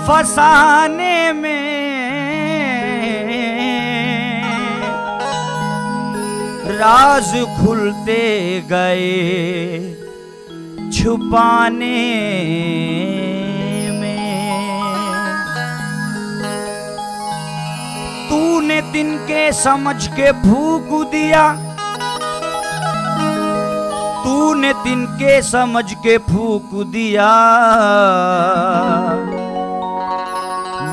फसाने में राज खुलते गए छुपाने में। तूने दिन के समझ के फूंक दिया, तूने दिन के समझ के फूंक दिया,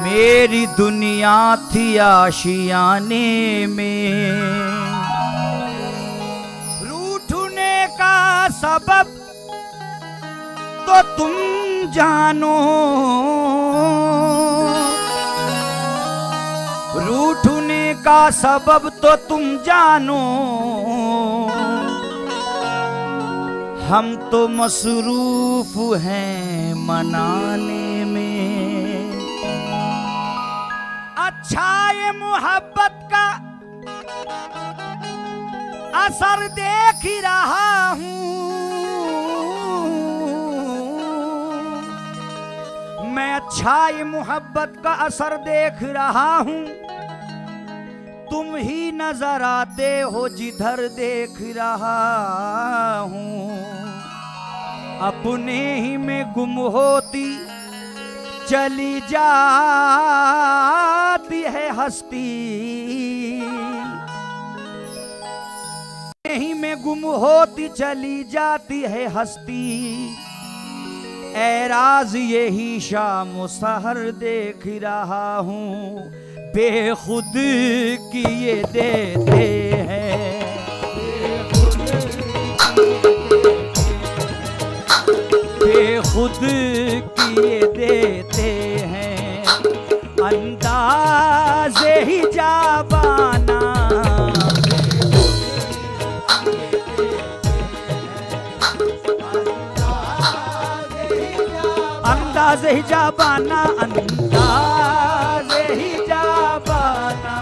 मेरी दुनिया थी आशियाने में। रूठने का सबब तो तुम जानो, रूठने का सबब तो तुम जानो, हम तो मसरूफ हैं मनाने में। अच्छा ये मोहब्बत का असर देख ही रहा हूं, मैं अच्छा ये मोहब्बत का असर देख रहा हूं। तुम ही नजर आते हो जिधर देख रहा हूं। अपने ही में गुम होती चली जाती है हस्ती, ही में गुम होती चली जाती है हस्ती। ऐराज यही शाम सहर देख रहा हूँ, बेखुद किए देते हैं, बेखुद किए देते हैं। अंदाज़े ही जाबाना, अंदाज़े ही जाबाना, अंदाज़े ही जाबाना।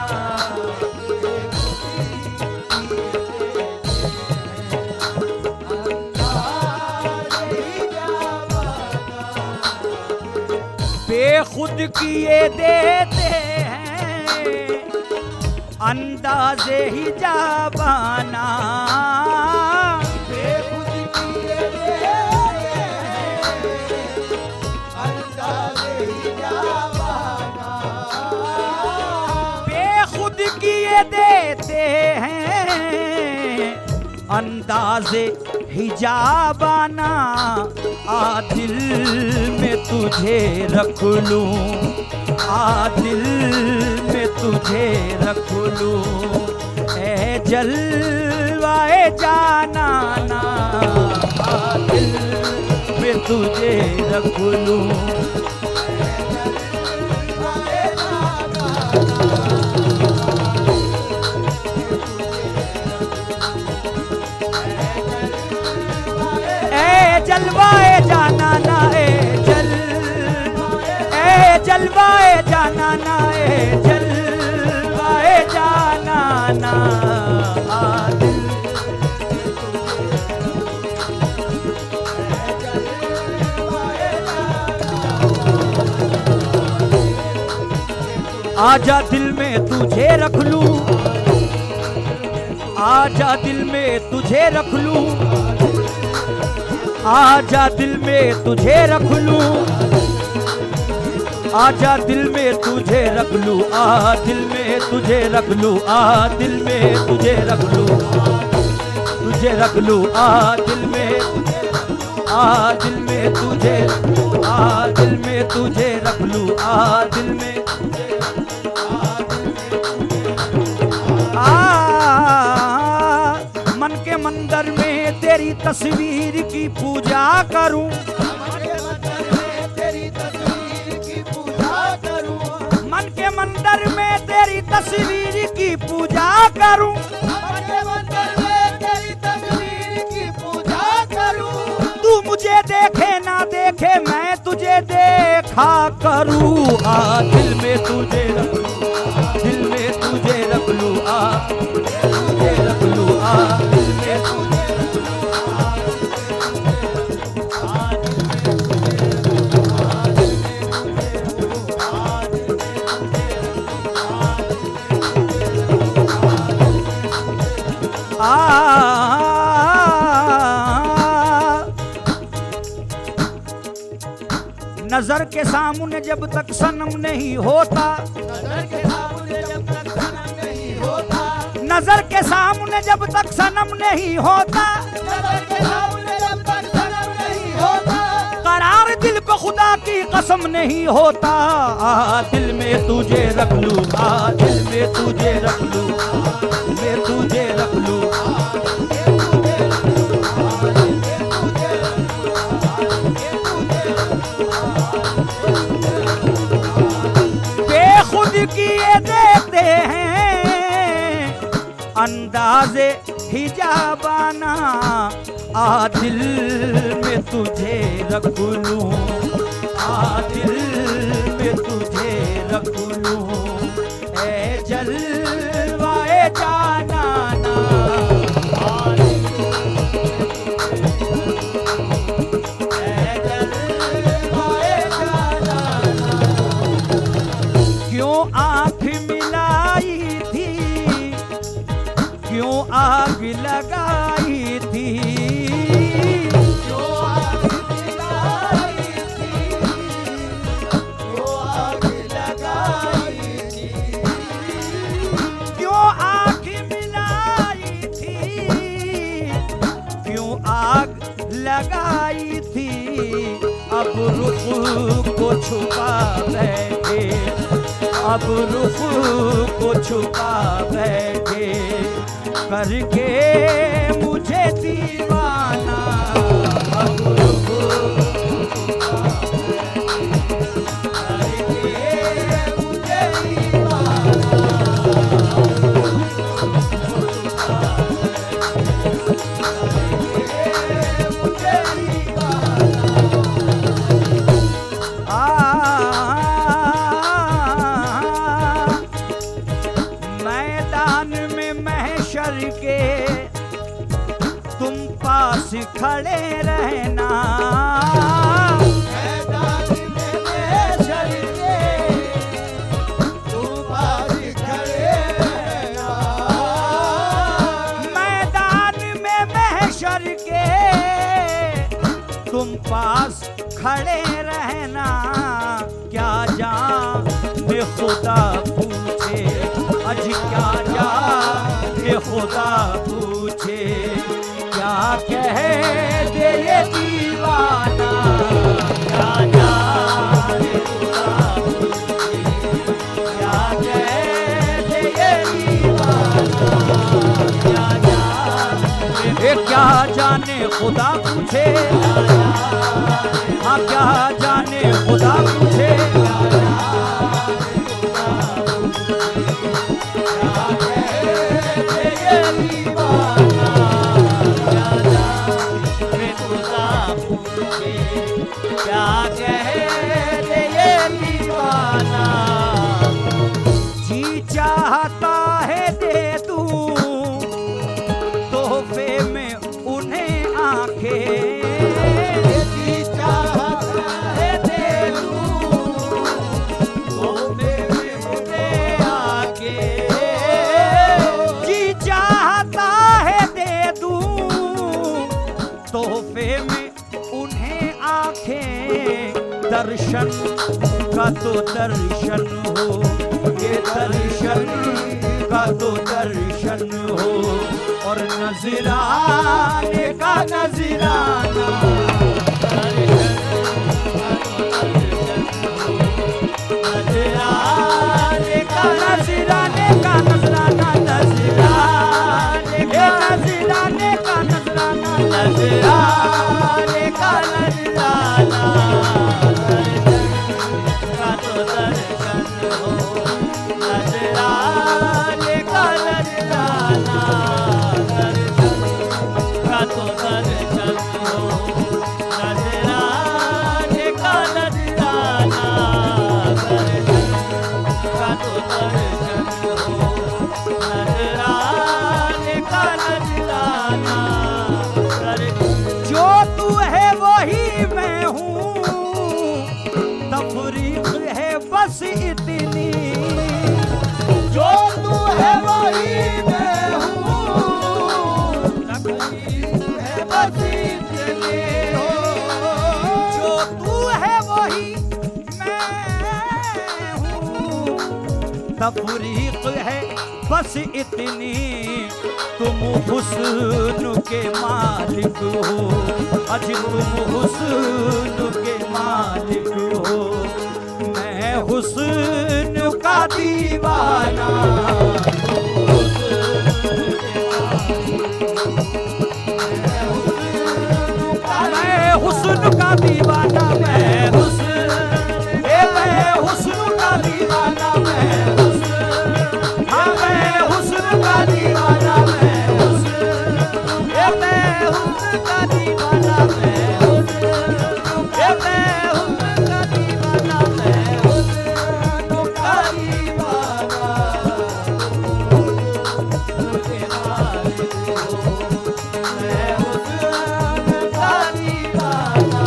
बेखुद किए देते हैं, अंदाज़े ही जाबाना। बेखुद किए देते हैं, अंदाज़े ही जाबाना। बेखुद किए देते हैं, अंदाज़े ही जाबाना। आ दिल में तुझे रख लूं, आ दिल में तुझे रख लूं, ए जलवाए जाना ना। आ दिल में तुझे रख लूं, जलवाए जाना ना, जलवाए जाना ना, जलवाए जाना ना। आजा दिल में तुझे रख लूं, आजा दिल में तुझे रख लूं, आजा दिल में तुझे रख लूं, आजा दिल में तुझे रख लूं, आ दिल में तुझे रख लूं, आ दिल में तुझे रख लूं, तुझे रख लूं, आ दिल में, आ दिल में तुझे, आ दिल में तुझे रख लूं, आ दिल में, मन के मंदिर में तेरी तस्वीर की पूजा करूं, मन के मंदिर में तेरी तस्वीर की पूजा करूं, तू मुझे देखे ना देखे मैं तुझे देखा करूं। आ दिल में तुझे रख लूं, दिल में तुझे रख लूं, आ तुझे रख लूं, आ दिल में तुझे रख लूं, नजर के सामने जब तक सनम नहीं होता, नजर के सामने जब तक सनम नहीं होता, नजर के सामने जब तक सनम नहीं होता, नजर के सामने जब तक सनम नहीं होता, करार दिल को खुदा की कसम नहीं होता। दिल में तुझे रख लूं, दिल में तुझे रख लूं, मैं तुझे रख लूं। बेखुद किए देते हैं अंदाज़े हिजाबाना, दिल में तुझे रख लूं, दिल में तुझे रख लूं, ए जलवाए जानाना। ए जलवाए जानाना। क्यों आँख मिलाई थी, क्यों आग लगाई थी, लगाई थी। अब रुख को छुपा बैठे, अब रुख को छुपा बैठे, करके मुझे दीवाना। अब रुख को छुपा बैठे, करके मुझे दीवाना। के तुम पास खड़े रहना, मैदान में महशर के तुम पास खड़े रहना, मैदान में महशर के तुम पास खड़े रहना। क्या जाने खुदा पूछे, अज क्या जाने खुदा पूछे, क्या कह दे ये दीवाना। क्या जाने खुदा पूछे, क्या कह दे ये दीवाना। क्या जाने खुदा पूछे, हाँ क्या जाने खुदा पूछे, क्या कह दे ये दीवाना। जी चाहता है दे दूं तोहफे में उन्हें आंखें, जी चाहता है दे दूं तोहफे में उन्हें आंखें, जी चाहता है दे दूं तोहफे में उन्हें आंखें। दर्शन का तो दर्शन हो, ये दर्शन का तो दर्शन हो, और नजराने का नजराना। नजराने का नजराने का नजराना, नजराने का नजराने का नजराना, नजराने का नजराना। का तो दर्शन हो, नजराने का नजराना, दर्शन का तो दर्शन हो, नजराने तफरीक है बस इतनी, तुम हुस्न के मालिक हो, अज तुम हुस्न के मालिक हो। मैं हुस्न का दीवाना, मैं हुस्न का दीवाना, मैं हुस्न का दीवाना, मैं हुस्न, हाँ मैं हुस्न का दीवाना, मैं हुस्न का दीवाना, मैं हुस्न का दीवाना, मैं हुस्न का दीवाना, के मालिक हो, मैं हुस्न का दीवाना।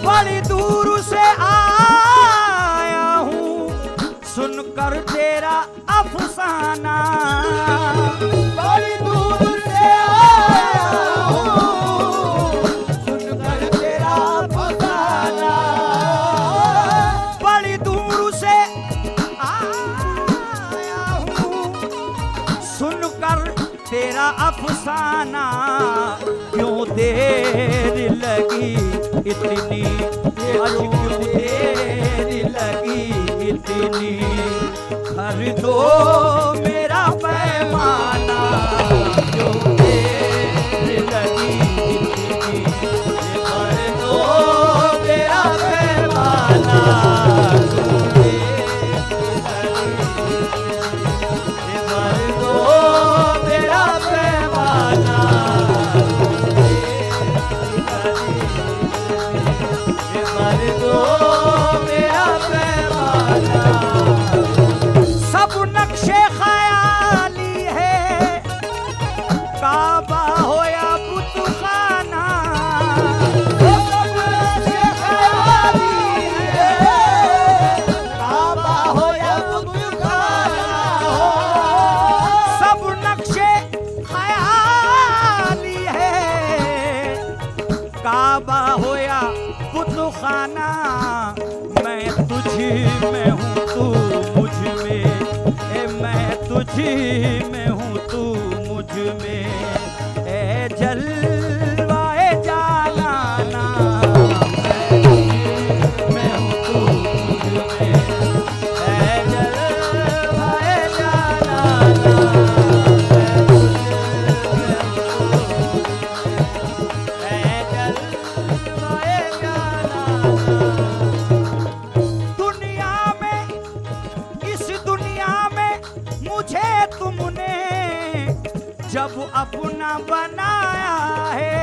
बड़ी दूर से आया हूँ सुनकर तेरा अफसाना, बड़ी दूर से आया हूँ सुनकर तेरा अफसाना, बड़ी दूर से आया हूँ सुनकर तेरा अफसाना। क्यों देर लगी इतनी, आज क्यों देर लगी इतनी, कर दो मेरा पैमाना। क्यों देर लगी इतनी, कर दो मेरा पैमाना। क्यों देर लगी, कर दो मेरा पैमाना। कर दो मेरा पैमाना। सब नक्शे ख्याली है, काबा हो या बुतखाना, सब नक्शे ख्याली है, काबा हो या बुतखाना, सब नक्शे ख्याली है, काबा हो या बुतखाना। मैं तुझ में हूँ तू मुझ में, मैं तुझ में हूँ तू मुझ में, ए जलवाए जालाना। मैं हूँ तू मुझ में, ए जलवाए जालाना। ए जलवाए जालाना। दुनिया में, इस दुनिया में मुझे तुमने जब अपना बनाया है,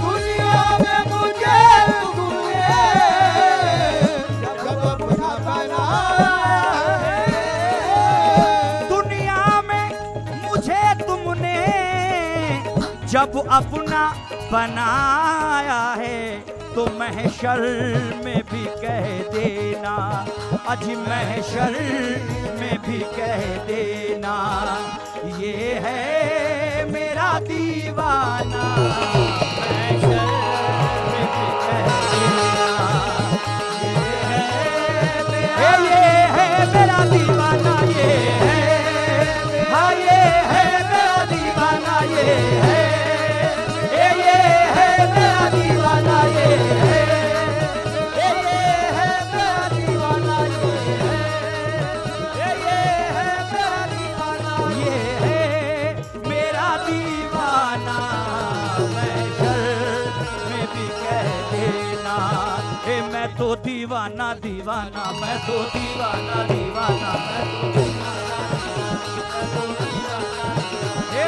दुनिया में मुझे तुमने जब अपना बनाया है, दुनिया में मुझे तुमने जब अपना बनाया है, तो महशर में भी कह देना, अज महशर में भी कह देना, ये है मेरा दीवाना। महशर में भी कह देना, ये है मेरा दीवाना, ये है, हाँ ये है मेरा दीवाना, ये है मेरा दीवाना, ये है मेरा दीवाना, ये है मेरा दीवाना, ये है मेरा दीवाना। महशर में भी कह देना, मैं तो दीवाना दीवाना, मैं तो दीवाना दीवाना, मैं तो दीवाना दीवाना,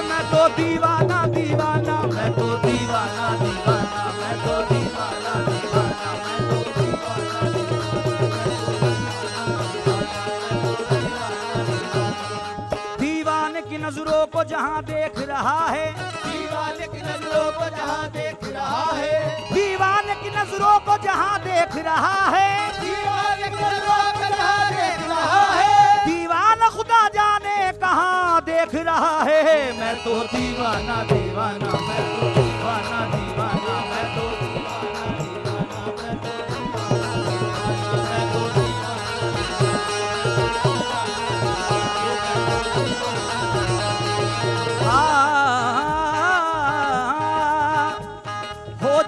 मैं तो दीवाना दीवाना, मैं तो दीवाना दीवाना, मैं तो दीवाना दीवाना। दीवाने की नजरों को जहां देख रहा है, दीवाने की नजरों को जहां देख रहा है, दीवाने की नजरों को जहां देख रहा है, दीवाने की नजरों को जहां देख रहा है, दीवाना खुदा जाने कहां देख रहा है। मैं तो दीवाना दीवाना, मैं तो दीवाना दीवाना, मैं तो दीवाना दीवाना, मैं तो दीवाना, मैं तो दीवाना।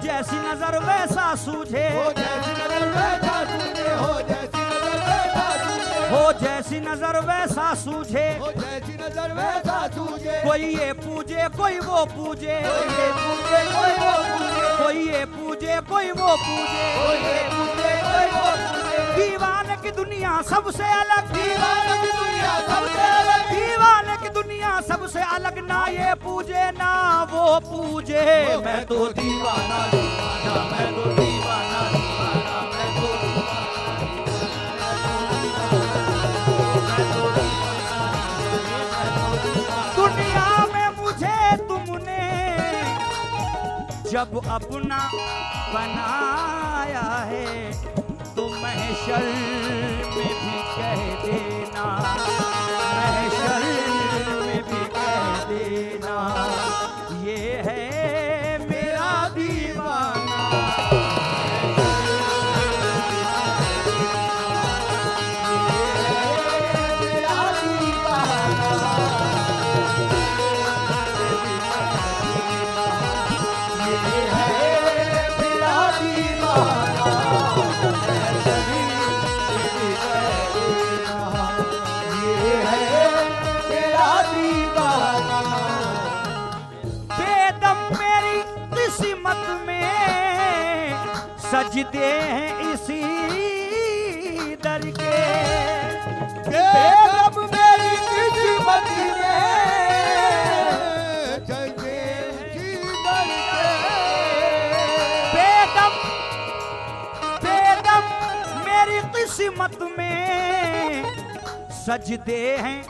जैसी नजर वैसा सूझे, हो जैसी नजर वैसा सूझे, हो जैसी नजर वैसा सूझे, हो जैसी नजर वैसा सूझे, हो जैसी नजर वैसा सूझे। कोई ये पूजे कोई वो पूजे, कोई ये पूजे कोई वो पूजे, कोई ये पूजे कोई वो पूजे, कोई ये पूजे कोई वो पूजे। दीवाने की दुनिया सबसे अलग, दीवाने की दुनिया सबसे अलग, दीवाने की दुनिया सबसे अलग, ना ये पूजे ना वो पूजे। मैं तो दीवाना दीवाना, मैं तो दीवाना दीवाना, मैं तो दुनिया में मुझे तुमने जब अपना बनाया है तो महशर में भी कह देना, महशर में भी कह देना, ये है मेरा दीवाना। सजदे हैं इसी दर के, बेदम मेरी किस्मत में सजदे इसी दर के। बेदम बेदम मेरी किस्मत में सजदे हैं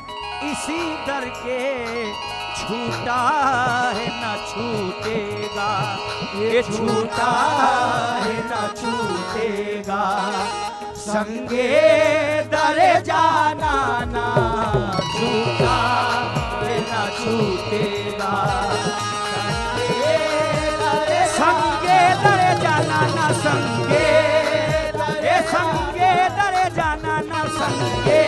इसी दर के, छूटा है न छूटेगा, ये छूटा है न छूटेगा, संगे दरे जाना ना छूटा है न छूटेगा, संगे दरे जाना ना, संगे दरे जाना ना, संगे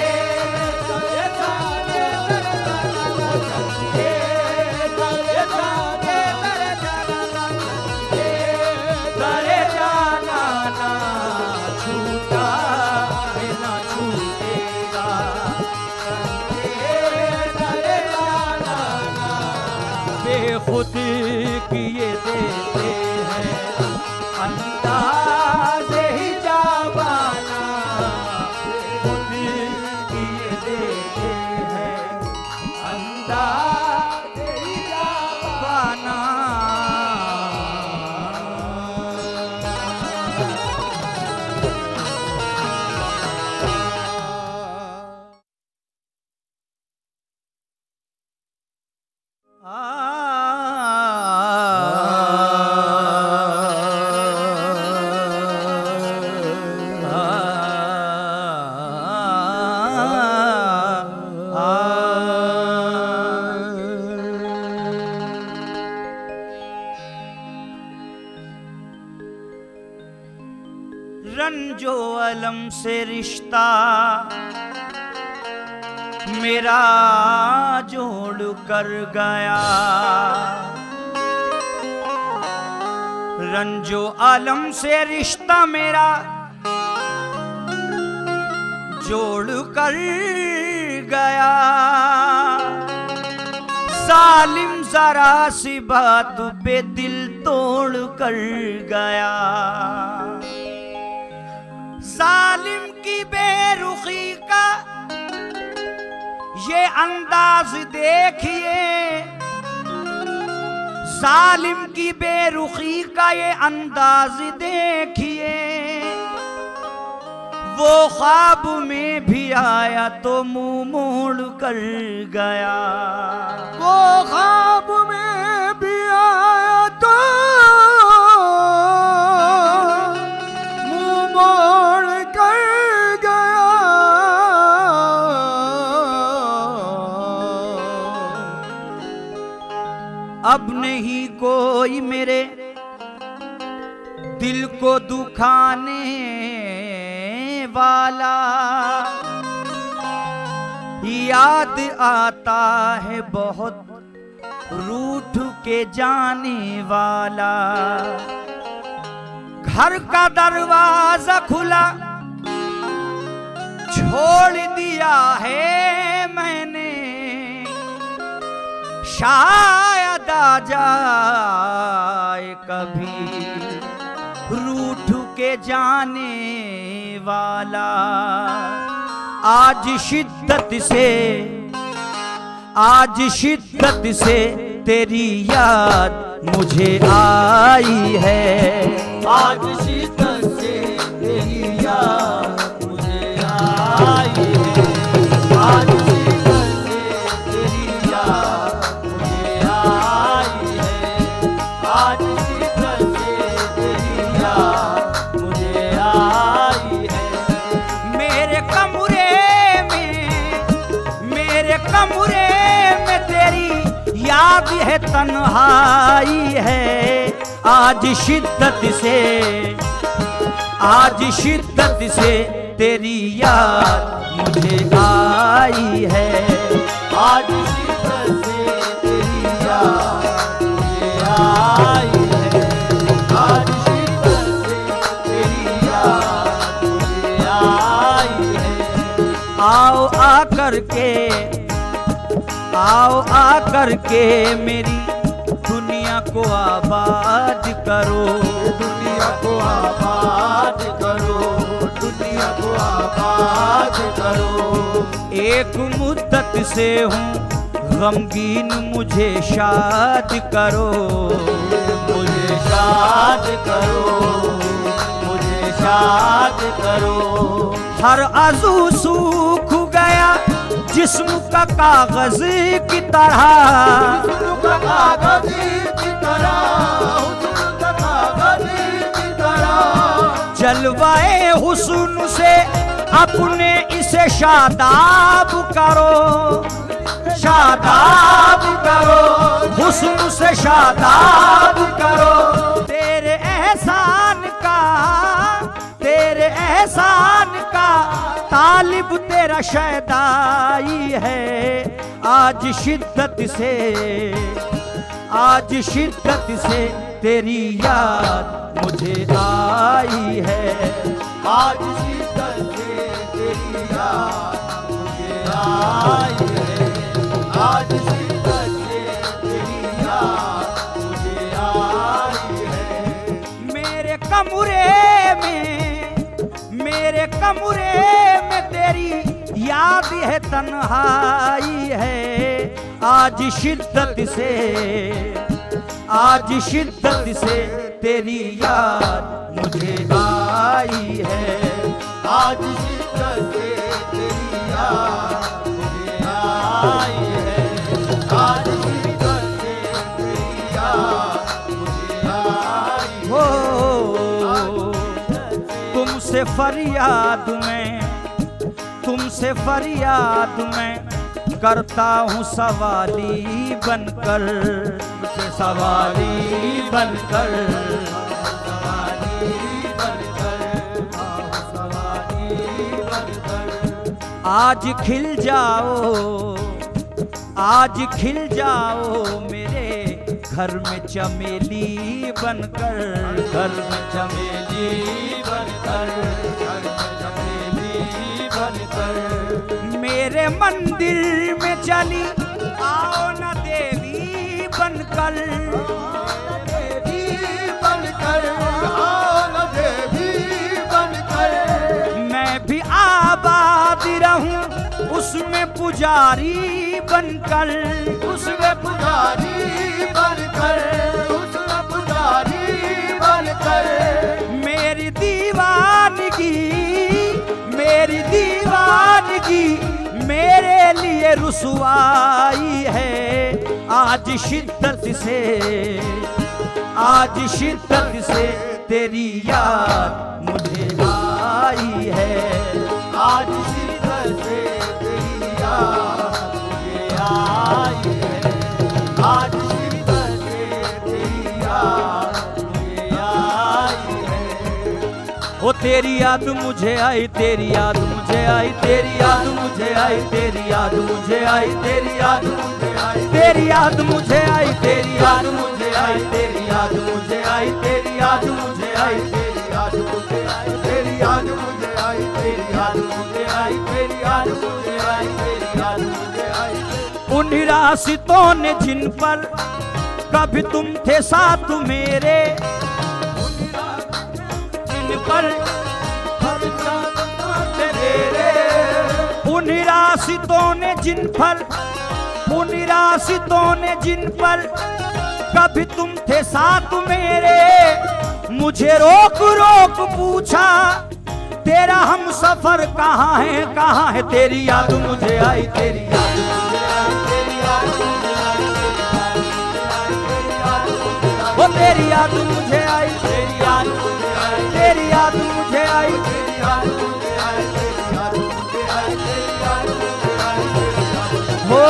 खुद किए देते हैं अंदाज़ ही जावाना, खुद किए देते हैं अंदाज़ ही जावाना। रंजो अलम से रिश्ता मेरा जोड़ कर गया, रंजो आलम से रिश्ता मेरा जोड़ कर गया, सालिम जरा सी बात पे दिल तोड़ कर गया, सालिम की बेरुखी का ये अंदाज देखिए, सालिम की बेरुखी का ये अंदाज देखिए, वो ख्वाब में भी आया तो मुंह मोड़ कर गया, वो ख्वाब में भी आया तो मुंह मोड़ कर गया, अब नहीं कोई मेरे दिल को दुखाने वाला, याद आता है बहुत रूठ के जाने वाला, घर का दरवाजा खुला छोड़ दिया है मैंने, शायद आ जाए कभी रूठ के जाने वाला। आज शिद्दत से तेरी याद मुझे आई है। आज शिद्दत से तेरी याद मुझे आई है। आज शिद्दत से तेरी याद मुझे आई है। आज शिद्दत से तेरी याद मुझे आई है। मेरे कमरे में तेरी याद है, तन्हाई है। आज शिद्दत से तेरी याद मुझे आई है। आज शिद्दत से तेरी याद मुझे आई है। आज शिद्दत से तेरी याद मुझे आई है। आओ आकर के मेरी दुनिया को आबाद करो। दुनिया को आबाद करो। दुनिया को आबाद करो। एक मुद्दत से हूँ गमगीन, मुझे शाद करो। मुझे शाद करो। मुझे शाद करो। हर आज़ू सूख गया जिस्म का कागज की तरह। हुस्न का कागज की तरह। हुस्न का कागज की तरह। जलवाए हुस्न से अपने इसे शादाब करो। शादाब करो। हुस्न से शादाब करो। तेरे एहसान का तालिब तेरा शैदाई है। आज शिद्दत से तेरी याद मुझे आई है। आज शिद्दत से तेरी याद मुझे आई है। आज शिद्दत से तेरी याद मुझे आई है। मेरे कमरे में तेरी याद है, तन्हाई है। आज शिद्दत से तेरी याद मुझे आई है। आज शिद्दत से तेरी याद मुझे आई है। आज शिद्दत से तेरी याद मुझे आई है। तुमसे फरियाद मैं करता हूँ सवाली बनकर। सवाली बनकर। आज खिल जाओ मेरे घर में चमेली बनकर। घर में चमेली बनकर। घर में चमेली बनकर। मेरे मंदिर में चली आओ न देवी बनकर। देवी बनकर। आओ न देवी बनकर। मैं भी आबाद रहूं उसमें पुजारी बनकर। उसमें पुजारी बनकर। उसमें पुजारी बनकर। मेरी दीवानगी मेरे लिए रुसवाई है। आज शिद्दत से तेरी याद मुझे आई है। आज शिद्दत से तेरी याद मुझे आई है। आज शिद्दत से तेरी याद मुझे आई है। ओ तेरी याद मुझे आई, तेरी याद मुझे आई, तेरी याद मुझे आई, तेरी याद मुझे आई, तेरी याद मुझे आई, तेरी याद मुझे आई, तेरी याद मुझे आई, तेरी याद मुझे आई, तेरी याद मुझे आई, तेरी मुझे आई, तेरी याद मुझे आई। उन्हीं रास्तों ने जिन पर कभी तुम थे साथ मेरे, जिन पर उन्हीं रास्तों ने जिन पर, उन्हीं रास्तों ने जिन पर कभी तुम थे साथ मेरे, मुझे रोक रोक पूछा तेरा हम सफर कहाँ है, तेरी याद मुझे आई, तेरी याद मुझे आई, तेरी याद मुझे आई, वो तेरी याद मुझे आई, तेरी याद मुझे आई, तेरी याद मुझे आई, तेरी याद मुझे आई, तेरी याद मुझे आई, तेरी याद मुझे आई। हो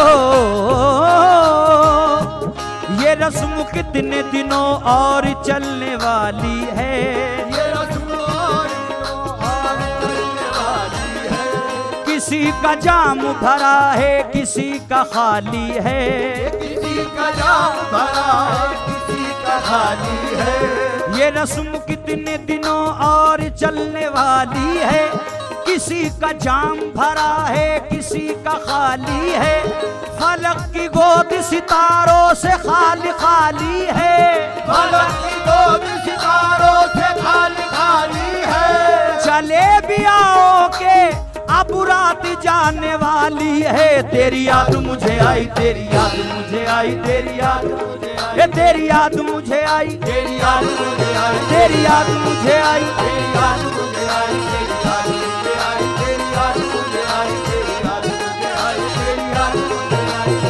ये रस्म कितने दिनों और चलने वाली है, ये रस्म और चलने वाली है। किसी का जाम भरा है किसी का खाली है, किसी का जाम भरा है किसी का खाली है। ये रस्म कितने दिनों और चलने वाली है, किसी का जाम भरा है किसी का खाली है। फलक की गोद सितारों से खाली खाली है, फलक की गोद सितारों से खाली खाली है। चले भी आओ के अब रात जाने वाली है, तेरी याद मुझे आई, तेरी याद मुझे आई, तेरी याद मुझे आई, तेरी याद मुझे आई, तेरी याद मुझे आई, तेरी याद मुझे आई, तेरी याद मुझे आई, तेरी याद मुझे आई, तेरी याद मुझे आई, तेरी याद मुझे आई, तेरी याद मुझे आई,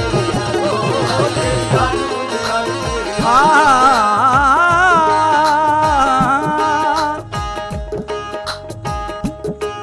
तेरी याद मुझे आई।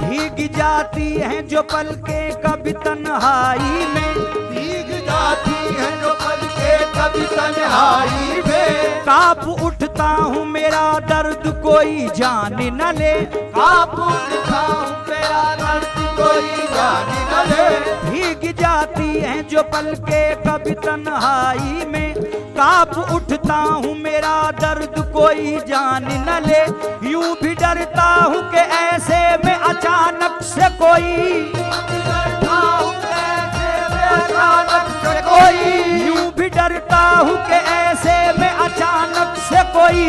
भीग जाती हैं जो पलकें कभी तन्हाई में, भीग जाती है जो पलकें कभी तन्हाई में। कांप उठता हूँ मेरा दर्द कोई जान न ले, कांप उठता हूँ मेरा दर्द कोई जान न ले। भीग जाती हैं जो पलकें कभी तन्हाई में, कांप उठता हूँ मेरा दर्द कोई जान न ले। यूं भी डरता हूँ कि ऐसे में अचानक से कोई, डरता हूँ ऐसे में अचानक से कोई, यूं भी डरता हूँ कि ऐसे में अचानक से कोई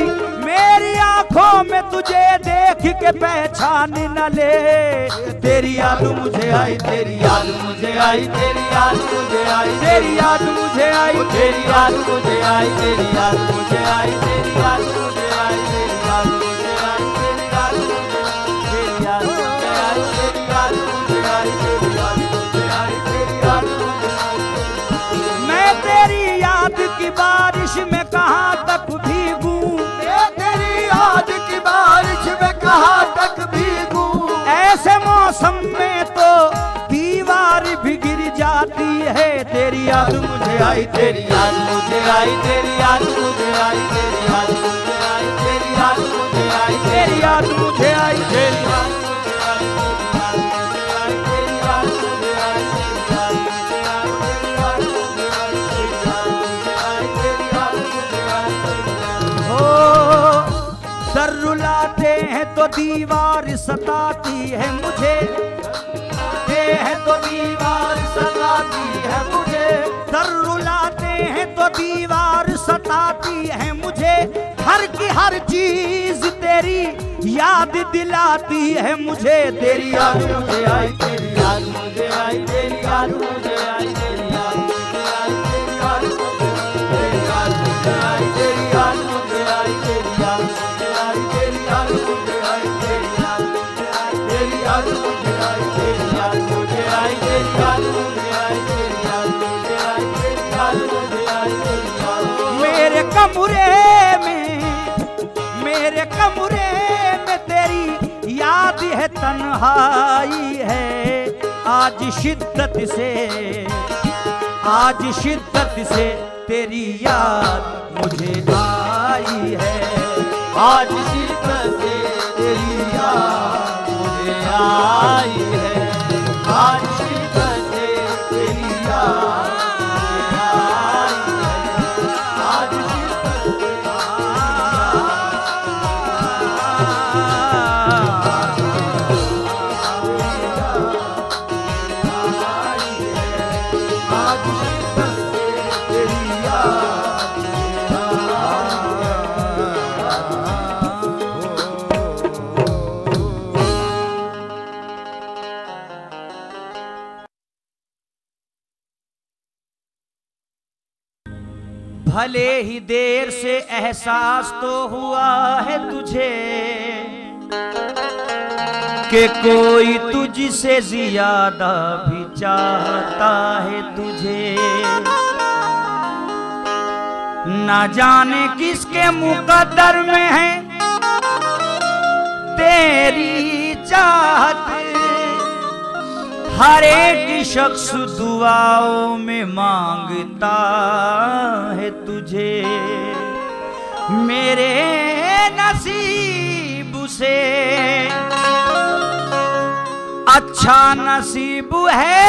मेरी आंखों में तुझे देख के पहचान न ले। तेरी याद मुझे आई, तेरी याद मुझे आई, तेरी याद मुझे आई, तेरी याद मुझे आई, तेरी याद मुझे आई, तेरी याद मुझे आई, तेरी याद मुझे आई, तेरी याद मुझे आई, तेरी याद मुझे आई, तेरी याद मुझे आई, तेरी याद मुझे आई, तेरी याद मुझे आई, तेरी याद मुझे आई। मैं तेरी याद की बारिश में कहाँ तक भीगूं, मैं तेरी याद की बारिश में कहाँ तक भीगूं। ऐसे मौसम में तो दीवार भी गिर जाती है। तेरी याद मुझे आई, तेरी याद मुझे आई, तेरी याद मुझे आई, तेरी याद मुझे आई, तेरी याद मुझे आई, तेरी याद मुझे आई, तेरी याद मुझे आई, तेरी याद मुझे आई, तेरी याद मुझे आई, तेरी याद मुझे आई, तेरी याद मुझे आई, तेरी याद मुझे आई। हो सर रुलाते हैं तो दीवार सताती है मुझे, है तो दीवार सताती है मुझे। सर रुलाते हैं तो दीवार सताती है मुझे, हर की हर चीज तेरी याद दिलाती है मुझे। तेरी याद मुझे आई, तेरी याद मुझे आई, तेरी याद मुझे आई, तेरी याद मुझे आई, तेरी याद मुझे आई, तेरी याद मुझे आई, तेरी याद मुझे आई, तेरी याद मुझे आई, तेरी याद मुझे आई, तेरी याद मुझे आई, तेरी याद मुझे आई, तेरी याद मुझे आई, तेरी याद मुझे आई, तेरी याद मुझे आई, तेरी याद। मेरे कमरे में तेरी याद है, तन्हाई है। आज शिद्दत से तेरी याद मुझे आई है, आज शिद्दत से तेरी याद मुझे आई है, आज शिद्दत से तेरी याद मुझे आई है, आज शिद्दत से भले ही देर से एहसास तो हुआ है तुझे कि कोई तुझसे ज्यादा भी चाहता है तुझे। ना जाने किसके मुकद्दर में है तेरी चाहत, हर एक शख्स दुआओं में मांगता है तुझे। मेरे नसीब से अच्छा नसीब है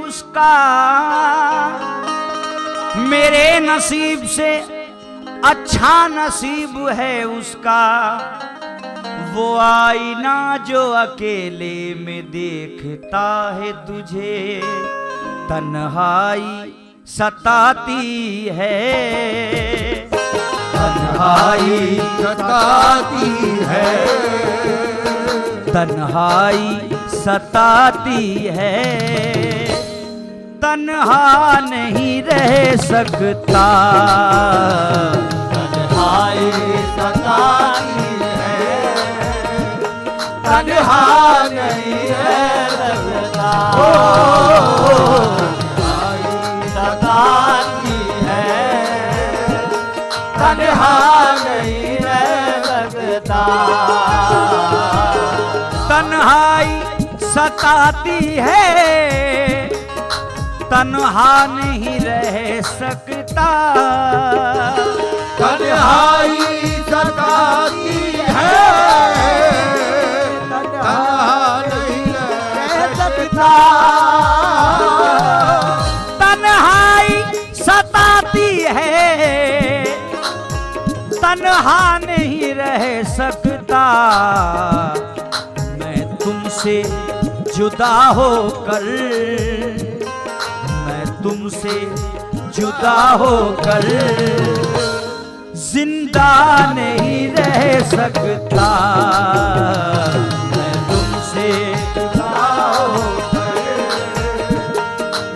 उसका, मेरे नसीब से अच्छा नसीब है उसका। वो आईना जो अकेले में देखता है तुझे, तन्हाई सताती है, तन्हाई सताती है, तन्हाई सताती है। तन्हा नहीं रह सकता, तन्हाई सताती है, तन्हा नहीं रह सकता। तन्हाई सताती है, तन्हा नहीं रह सकता। तन्हाई सताती है, तन्हा नहीं रह सकता। तन्हाई सताती है, तन्हा नहीं रह सकता। तन्हाई सताती है, तन्हा नहीं रह सकता। मैं तुमसे जुदा होकर, मैं तुमसे जुदा होकर जिंदा नहीं रह सकता। मैं तुमसे जुदा होकर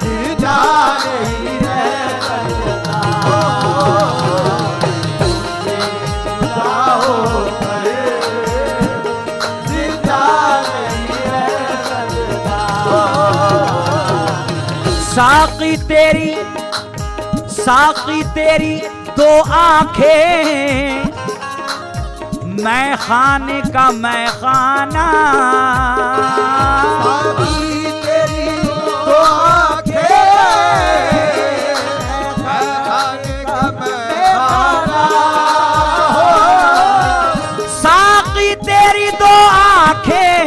जिंदा नहीं रह सकता। तुमसे जुदा होकर जिंदा नहीं रह सकता। साकी तेरी दो आंखें, मैं खाने का मैं खाना। साकी तेरी दो आंखें, मैं खाने का मैं खाना। साकी तेरी दो आंखें,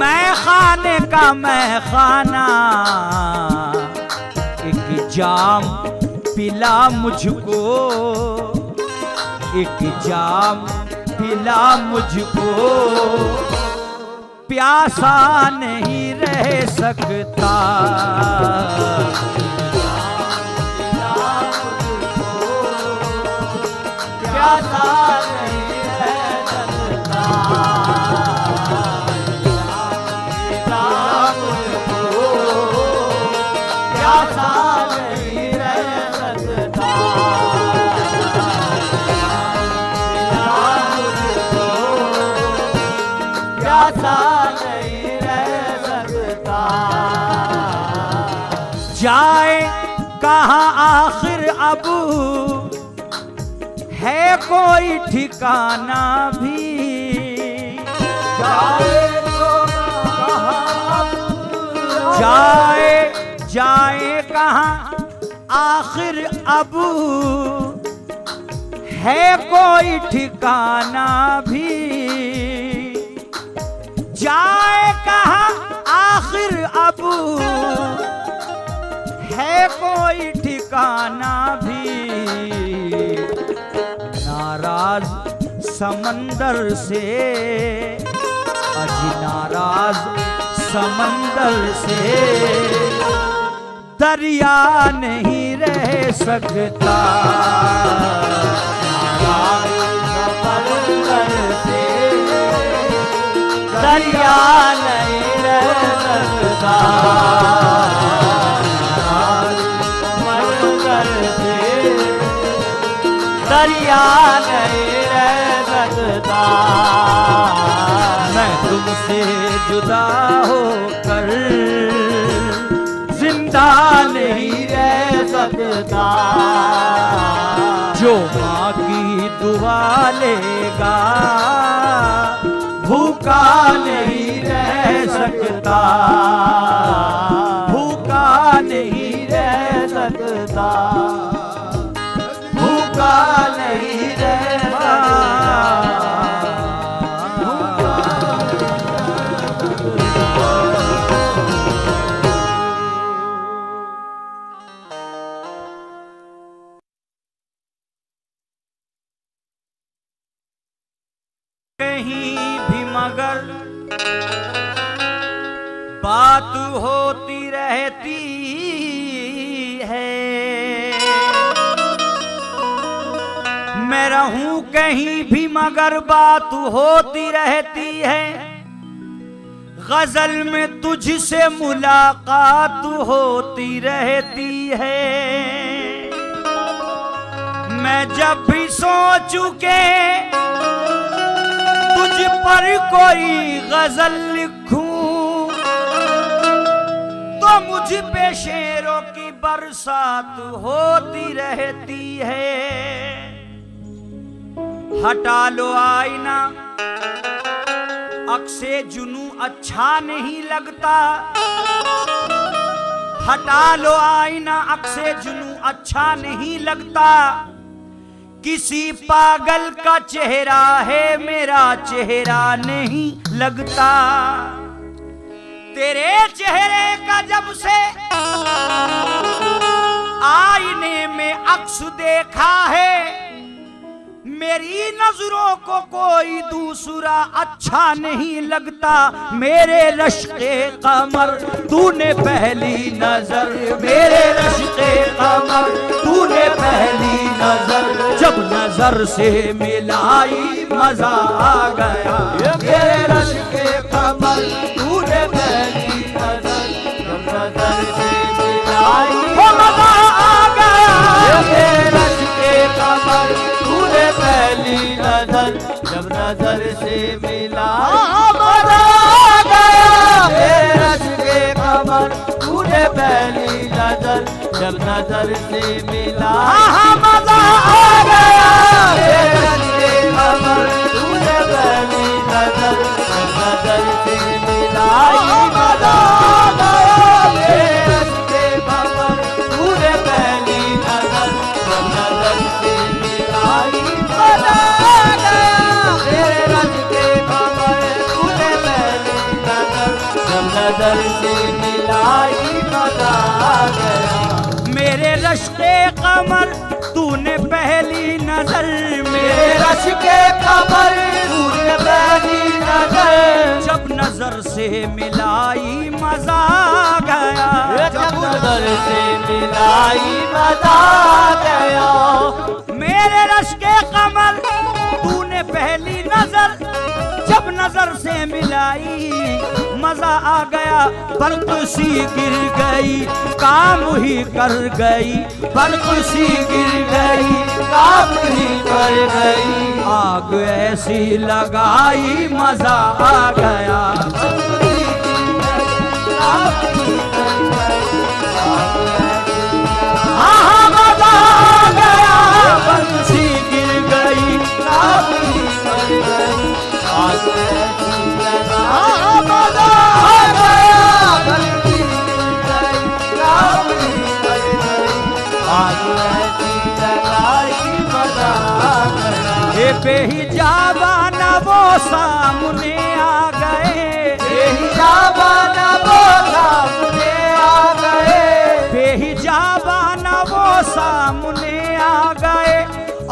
मैं खाने का मैं खाना। एक जाम पिला मुझको, एक जाम पिला मुझको। प्यासा नहीं रह सकता, प्यासा नहीं रह सकता। प्यासा नहीं रह सकता। प्यासा नहीं रह सकता। जाए कहाँ आखिर अब है कोई ठिकाना भी। जाए कहाँ आखिर अब है कोई ठिकाना भी। जाए कहाँ आखिर अब है कोई ठिकाना भी। नाराज समंदर से, अजी नाराज समंदर से दरिया नहीं रह सकता। दरिया नहीं रह सकता। जिया नहीं रह सकता, मैं तुमसे जुदा होकर जिंदा नहीं रह सकता, जो माँ की दुआ लेगा भूखा नहीं रह सकता, भूखा नहीं रह सकता, भूखा नहीं रह सकता। कहीं भी मगर बात होती रहती है, मैं रहूं कहीं भी मगर बात होती रहती है, गजल में तुझसे मुलाकात होती रहती है, मैं जब भी सोचूं के तुझ पर कोई गजल लिखूं तो मुझ पे शेरों की बरसात होती रहती है। हटा लो आईना अक्से जुनू अच्छा नहीं लगता, हटा लो आईना अक्से जुनू अच्छा नहीं लगता, किसी पागल का चेहरा है मेरा चेहरा नहीं लगता, तेरे चेहरे का जब से आईने में अक्स देखा है, मेरी नजरों को कोई दूसरा अच्छा नहीं लगता, मेरे रश्के कमर तूने पहली नजर, मेरे रश्के कमर तूने पहली नजर, जब नजर से मिलाई मजा आ गया, मेरे रश्के कमर तूने पहली नजर, जब नजर से मिलाई मजा आ गया, मेरे रश्के कमर तूने पहली नजर, जब नजर से मिला मजा आ गया, मेरे रश्के कमर तूने पहली नजर, जब नजर से मिला मजा आ गया, मेरे रश्के कमर तूने पहली नजर, जब नजर से मिला मजा आ गया, मेरे रश्के कमर तूने पहली नजर, जब नजर से मिलाई मजा आ गया, मेरे रश्के कमर तूने पहली नजर, जब नजर से मिलाई मजा आ गया, मेरे रश्के कमर तूने पहली नजर, मेरे रश्के कमर तूने पहली नजर, जब नजर से मिलाई मजा आ गया, जब नजर से मिलाई मजा आ गया, मेरे रश्के कमर तूने पहली नजर, जब नजर से मिलाई मजा आ गया, बर्क सी गिर गई काम ही कर गई, बर्क सी गिर गई काम ही कर गई, आग ऐसी लगाई मजा आ गया, हाँ मजा आ गया, बर्क सी गिर गई काम ही कर गई, आग ऐसी हाँ मजा आ गया, बल्कि गई काम ही कर गई, आग ऐसी लगाई मजा आ गया, बेहिजाबा न वो सामने आ गए, बेहिजाबा न वो सामने आ गए, बेहिजाबा न वो सामने आ गए,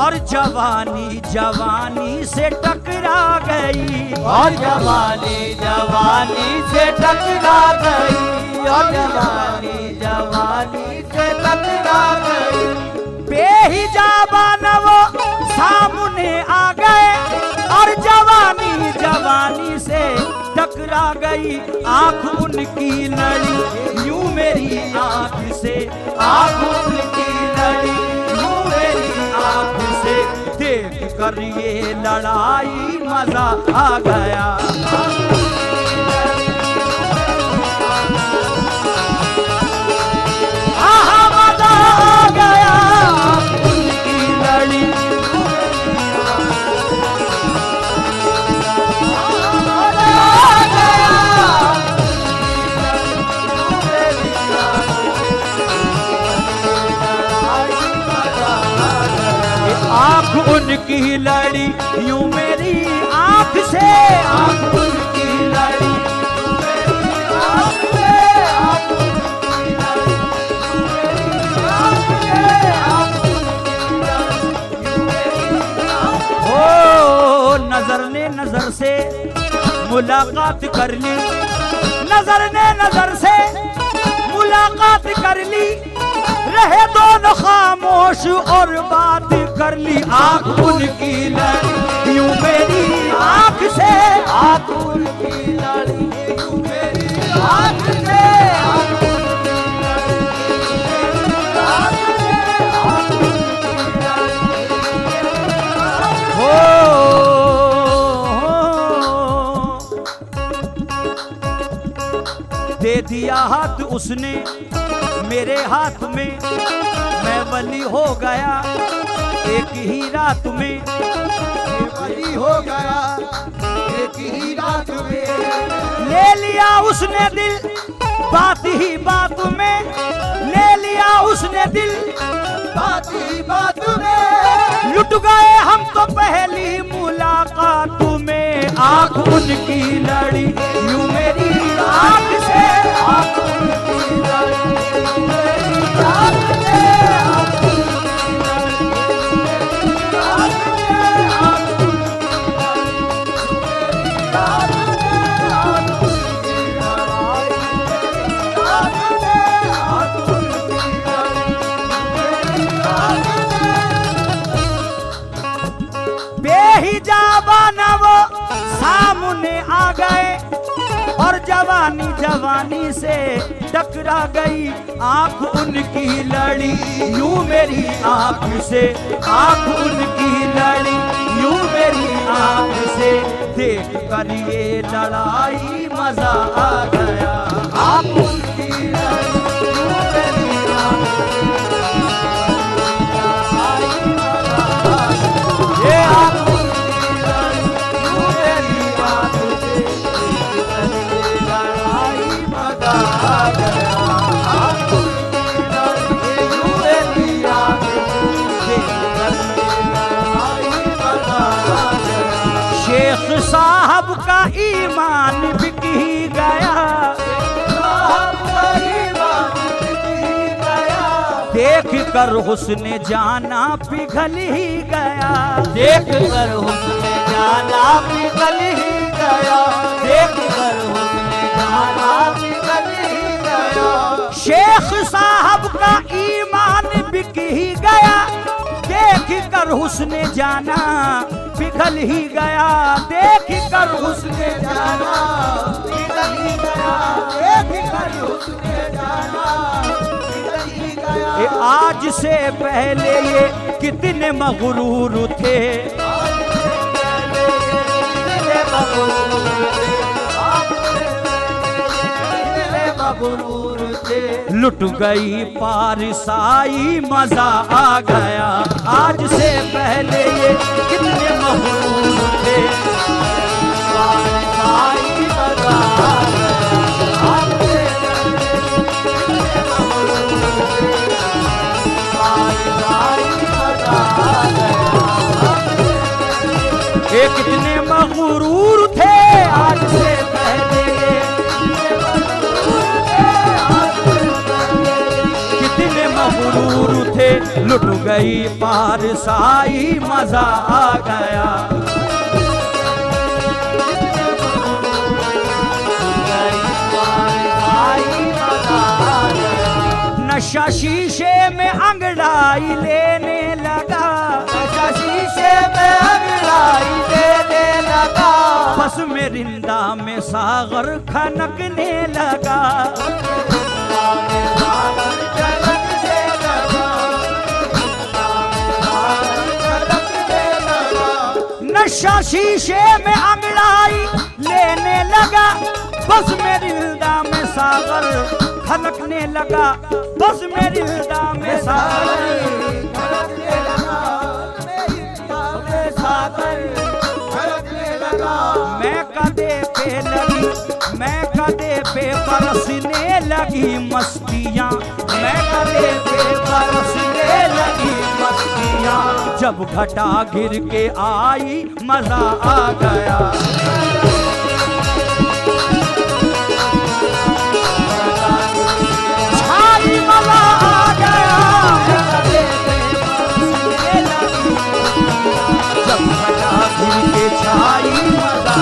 और जवानी जवानी से टकरा गई, और जवानी जवानी से टकरा गई, और जवानी जवानी से टकरा गई, बेहिजाबा न वो सामने आ गए, और जवानी जवानी से टकरा गई, आंख उनकी लड़ी यूं मेरी आंख से, आंख उनकी लड़ी यूं मेरी आंख से, कर ये लड़ाई मजा आ गया। आहा मजा आ गया उनकी लड़ी। आँख उनकी लड़ी यूं मेरी आँख से, आँख उनकी लड़ी यूं मेरी आँख से, आँख उनकी लड़ी यूं मेरी आँख से, आँख उनकी लड़ी यूं मेरी आँख से। ओ नजर ने नजर से मुलाकात कर ली, नजर ने नजर से मुलाकात कर ली, रहे दोनों खामोश और बात कर ली। आँख उनकी लड़ी यूं मेरी आँख से, आँख उनकी लड़ी यूं मेरी आँख से, आँख उनकी लड़ी आँख से, आँख उनकी लड़ी। हो दे दिया हाथ उसने मेरे हाथ में, मैं वली हो गया एक ही रात में, मैं वली हो गया एक ही रात में। ले लिया उसने दिल बात ही बात में, ले लिया उसने दिल बात ही बात में। लुट गए हम तो पहली मुलाकात में। आँख उनकी लड़ी यूं मेरी आँख से, आँख उनकी लड़ी बेहिजाबा न वो सामने आ गए और जवानी जवानी से टकरा गई। आँख उनकी लड़ी यूं मेरी आँख से, आँख उनकी लड़ी यूं मेरी आँख से। देख कर ये लड़ाई मजा आ गया। आँख उनकी लड़ी यूं मेरी आँख से, ये आँख साहब का ईमान बिक ही गया, साहब का ईमान बिक ही गया। देख कर हुस्न जाना पिघल ही गया, देख कर हुस्न जाना पिघल ही गया, देख कर हुस्न जाना पिघल ही गया। शेख साहब का ईमान बिक ही गया, देख कर हुस्न जाना पिघल ही गया, देख कर हुस्न जाना पिघल ही गया, देख कर हुस्न जाना पिघल ही गया। आज से पहले ये कितने मगरूर थे, लुट गई पारसाई मजा आ गया। आज से पहले ये कितने मगरूर थे, पारसाई मजा आ गया। आज से पहले कितने मगरूर थे, पारसाई मजा आ गया। ये कितने मगरूर थे आज से पहले, मगरूर थे। लुट गई पारसाई मजा आ गया। नशा शीशे में अंगड़ाई लेने लगा, नशा शीशे में अंगड़ाई लेने लगा। बस में रिंदा में सागर खनकने लगा, नशा शीशे में अंगड़ाई लेने लगा, बस मेरी हृदय में सागर खनकने लगा, बस मेरी हृदय में सागर खनकने लगा, सागर खनकने लगा। मैं कदे पे लगी, मैं कदे पे बरसने लगी मस्तियाँ, मैं कदे पे बरसने लगी मस्तियाँ। जब घटा गिर के आई मजा आ गया, छाई मजा आ गया। जब घटा गिर के छाई मजा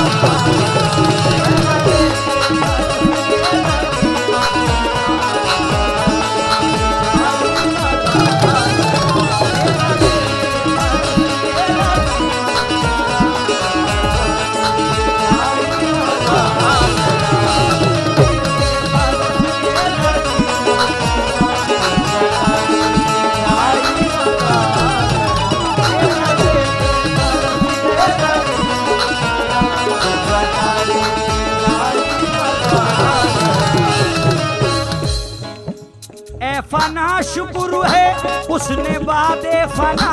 फना शुक्र है उसने बादे फना,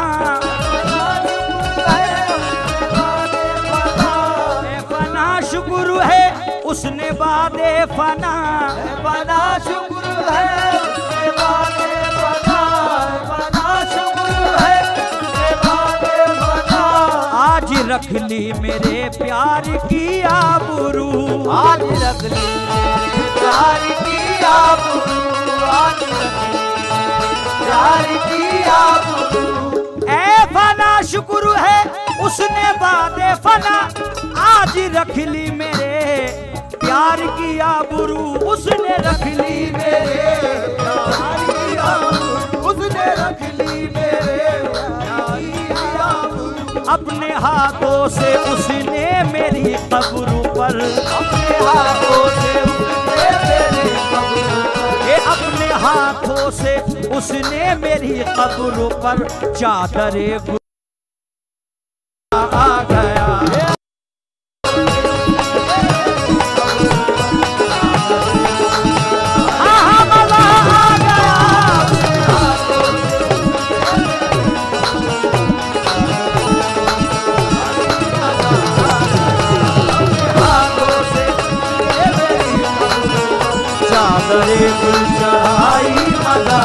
फना शुक्र है उसने बादे फना, फना शुक्र है उसने बादे फना, फना शुक्र है उसने बादे फना। आज रख ली मेरे प्यार की आबरू, आज रख ली मेरे प्यार की आबरू, आज प्यार की आबरू। ए फना शुक्र है उसने बादे फना, आज रख ली मेरे प्यार की आबरू, उसने रख ली मेरे प्यार की आबरू, उसने रख ली मेरे प्यार की आबरू। अपने हाथों से उसने मेरी कब्र पर, अपने हाथों से उसने मेरी कब्र पर, अपने हाथों से उसने मेरी कब्र पर चादरे आ गया। चादरे गुल चढ़ाई मजा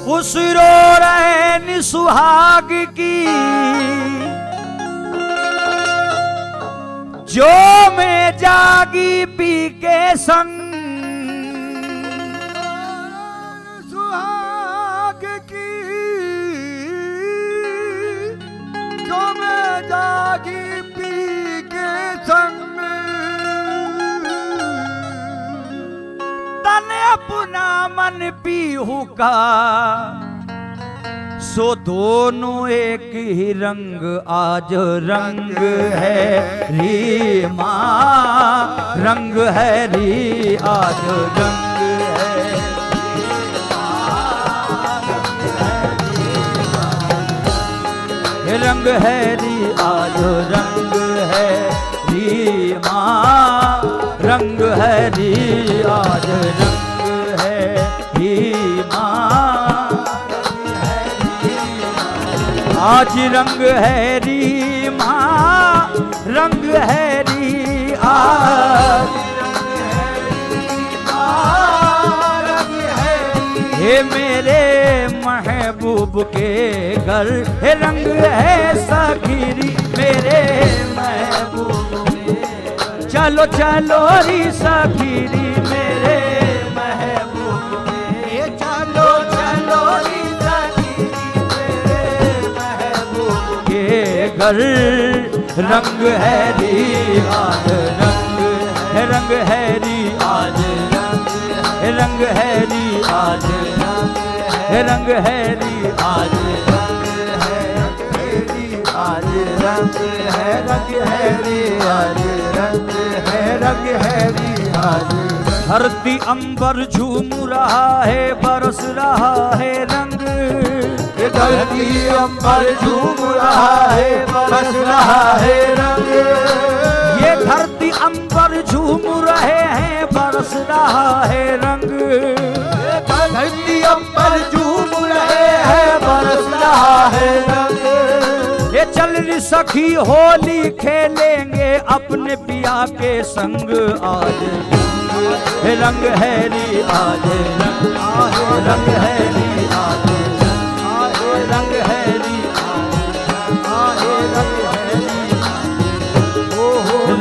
खुसरो रहन सुहाग की जो मैं जागी पी के संग, सुहाग की जो मैं जागी पी के संग, तन अपना मन पीहू का सो दोनों एक ही रंग, आज रंग है री माँ, रंग है री, आज रंग है रंग है री, आज रंग है री माँ, रंग है री, आज रंग है री माँ, आज रंग है री माँ, रंग है री, आज रंग है री, हे मेरे महबूब के घर हे रंग है सखीरी, मेरे महबूब के चलो चलो री सखीरी, मेरे महबूब के चलो घर रंग हैरी आज रंग हैरी आज रंग हैरी आज रंग हैरी आज आज रंग है रंग हैरी आज रंग है रंग हैरी आज धरती अंबर झूम रहा है बरस रहा है रंग ये धरती अंबर झूम रहा है बरस रहा है रंग ये धरती अंबर झूम रहे हैं बरस रहा है रंग धरती अंबर झूम रहे हैं बरस रहा है रंग ये चल री सखी होली खेलेंगे अपने पिया के संग आज रंग हैरी आज रंग हैरी आज रंग हैरी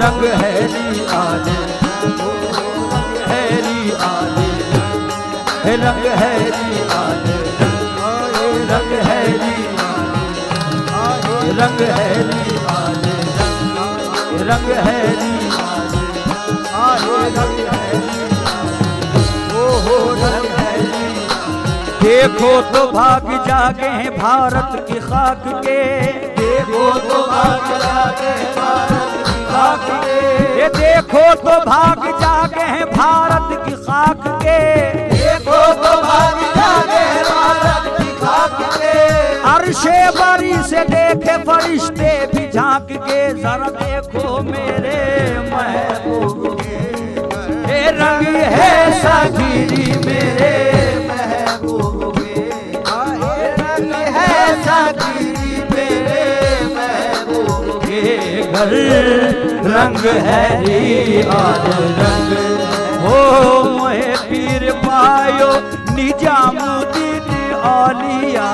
रंग हैरी आज हैरी आज रंग हैरी आज रंग हैरी रंग हैरी आज रंग हैरी देखो तो भाग जागे हैं भारत की खाक के देखो तो भाग जागे भारत की खाक के ये देखो तो भाग जागे हैं भारत की खाक के देखो तो भाग जागे भारत की खाक के अर्शे बरी से देखे फरिश्ते भी झांक के जरा देखो मेरे महबूब के रंग है सागिरी मेरे महबूब के रंग है सागिरी मेरे महबूब के घर रंग हैरी आज रंग हो मोहे पीर पायो निजामुद्दीन औलिया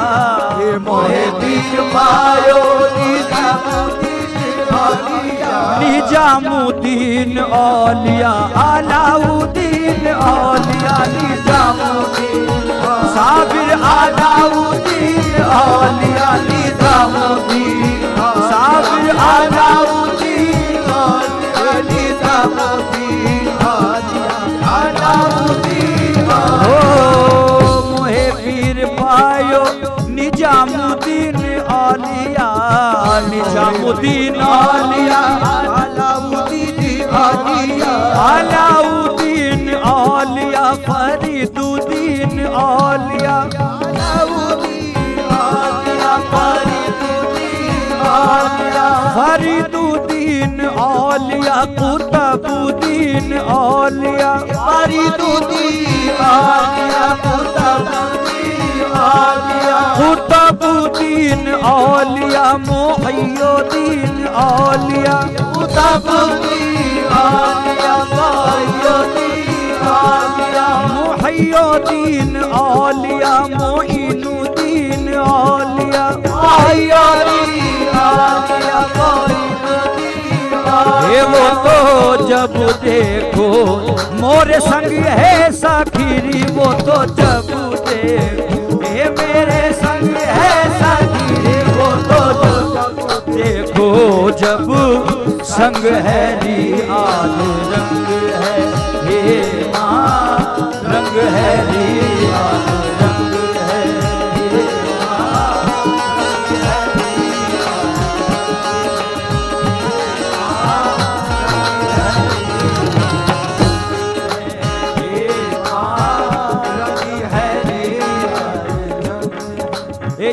मोहे पीर पायो निजामुद्दीन औलिया निजामुद्दीन औलिया अलाउद्दीन औलिया निजामुद्दीन साबिर अलाउद्दीन औलिया निजामुद्दीन साबिर अलाउद्दीन औलिया निजामुद्दीन अलाउद्दीन हो मोहे पीर पायो निजामुद्दीन औलिया निजामुद्दीन औलिया अलाउद्दीन औलिया अलाउद्दीन औलिया फरीदुद्दीन औलिया अलाउद्दीन औलिया फरीदुद्दीन औलिया फरीदुद्दीन औलिया कुतुबुद्दीन औलिया फरीदुद्दीन औलिया कुतुबुद्दीन औलिया कुतुबुद्दीन औलिया मुहय्यिद्दीन औलिया कुतुबुद्दीन औलिया मुहय्यिद्दीन औलिया मुहय्यिद्दीन औलिया मोइनुद्दीन औलिया मुहय्यिद्दीन औलिया मुइनुद्दीन हे वो तो जब देखो मोरे संग है साखिरी वो तो जब देखो हे मेरे संग है साखिरी वो तो जब देखो जब संग हैरी आज रंग है हे माँ रंग हैरी आज रंग है हे माँ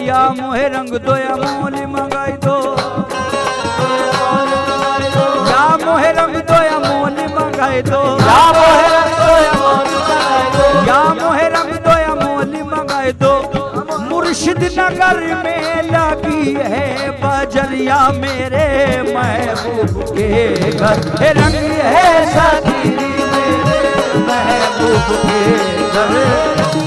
या मोहे रंग दो या मोली मंगाई दो या मोहे रंग दो या मोली मंगाई दो या मोहे रंग दो या मोली मंगाई दो या मोहे रंग दो या मोली मंगाई दो मुर्शिद नगर में लगी है बजरिया मेरे महबूब के घर रंग है साथी मेरे महबूब के घर